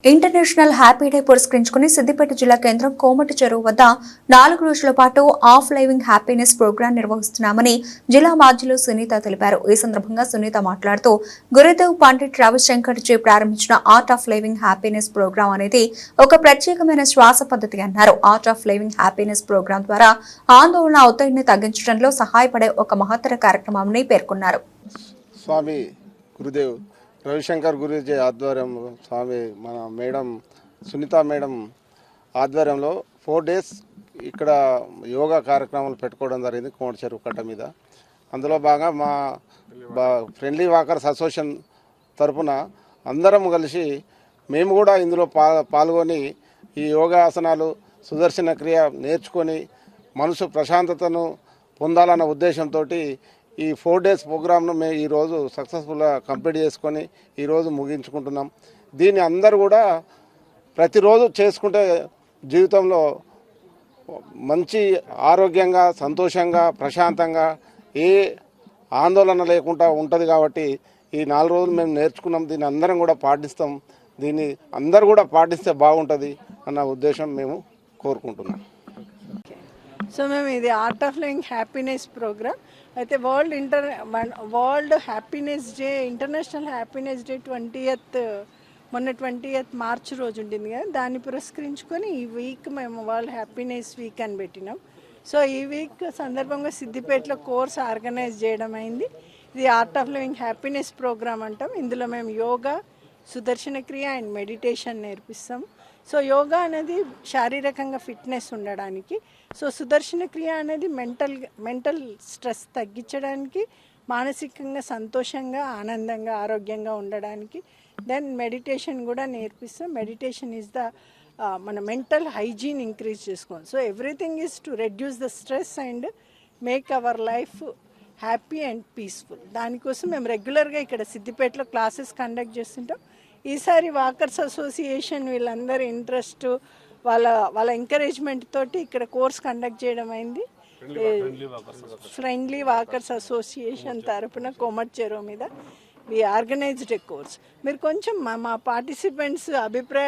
International happy day పురస్కరించుకుని సిద్దిపేట జిల్లా కేంద్రం కోమటి చెరువు వద్ద 4 రోజుల పాటు ఆఫ్ లైవింగ్ హ్యాపీనెస్ ప్రోగ్రాం నిర్వహిస్తున్నామని జిల్లా మాధ్యులు సునీత తెలిపారు. ఈ సందర్భంగా సునీత మాట్లాడుతూ గురుదేవ్ పండిట్ రవిశంకర్ జీ ప్రారంభించిన art of living happiness program అనేది ఒక ప్రత్యేకమైన శ్వాస పద్ధతి అన్నారు. Art of living happiness program ద్వారా ఆందోళన ఒత్తిడిని తగ్గించడంలో సహాయపడే ఒక మహత్తర కార్యక్రమాన్ని పేర్కొన్నారు. స్వామి గురుదేవ్ రవిశంకర్ గురూజీ ఆధ్వర్యంలో స్వామి మన మేడం సునీత మేడం ఆధ్వర్యంలో 4 days ఇక్కడ యోగా కార్యక్రమాలు పెట్టుకోవడం జరిగింది కోమటి చెరువు కట్ట మీద. అందులో భాగంగా మా ఫ్రెండ్లీ వాకర్స్ అసోసియేషన్ తరఫున అందరం కలిసి మేము కూడా ఇందులో పాల్గొని ఈ యోగాసనాలు సుదర్శన క్రియ నేర్చుకొని మనసు ప్రశాంతతను పొందాలన్న ఉద్దేశంతో ఈ 4 days ప్రోగ్రామ్ను మేము ఈరోజు సక్సెస్ఫుల్గా కంప్లీట్ చేసుకొని ఈరోజు ముగించుకుంటున్నాం. దీన్ని అందరూ కూడా ప్రతిరోజు చేసుకుంటే జీవితంలో మంచి ఆరోగ్యంగా సంతోషంగా ప్రశాంతంగా ఏ ఆందోళన లేకుండా ఉంటుంది. కాబట్టి ఈ 4 రోజులు మేము నేర్చుకున్నాం. దీన్ని అందరం కూడా పాటిస్తాం. దీన్ని అందరూ కూడా పాటిస్తే బాగుంటుంది అన్న ఉద్దేశం మేము కోరుకుంటున్నాం. సో మేము ఇది art of living happiness program అయితే world happiness day international happiness day 20th March రోజు ఉంటుంది కదా, దాన్ని పురస్కరించుకొని ఈ వీక్ మేము వరల్డ్ హ్యాపీనెస్ వీక్ అని పెట్టినాం. సో ఈ వీక్ సందర్భంగా సిద్దిపేటలో కోర్స్ ఆర్గనైజ్ చేయడం అయింది. ఇది art of living happiness program అంటాం. ఇందులో మేము యోగా, సుదర్శన క్రియ అండ్ మెడిటేషన్ నేర్పిస్తాం. సో యోగా అనేది శారీరకంగా ఫిట్నెస్ ఉండడానికి, సో సుదర్శన క్రియ అనేది మెంటల్ స్ట్రెస్ తగ్గించడానికి, మానసికంగా సంతోషంగా ఆనందంగా ఆరోగ్యంగా ఉండడానికి. దెన్ మెడిటేషన్ కూడా నేర్పిస్తాం. మెడిటేషన్ ఈజ్ ద మన మెంటల్ హైజీన్ ఇంక్రీజ్ చేసుకోవాలి. So everything is to reduce the stress and make our life happy and peaceful. దానికోసం మేము రెగ్యులర్గా ఇక్కడ సిద్దిపేటలో క్లాసెస్ కండక్ట్ చేస్తుంటాం. ఈసారి వాకర్స్ అసోసియేషన్ వీళ్ళందరి ఇంట్రెస్ట్ వాళ్ళ ఎంకరేజ్మెంట్ తోటి ఇక్కడ కోర్స్ కండక్ట్ చేయడం అయింది. ఫ్రెండ్లీ వాకర్స్ అసోసియేషన్ తరపున కోమటి చెరువు మీద వి ఆర్గనైజ్డ్ ఏ కోర్స్. మీరు కొంచెం మా పార్టిసిపెంట్స్ అభిప్రాయాలు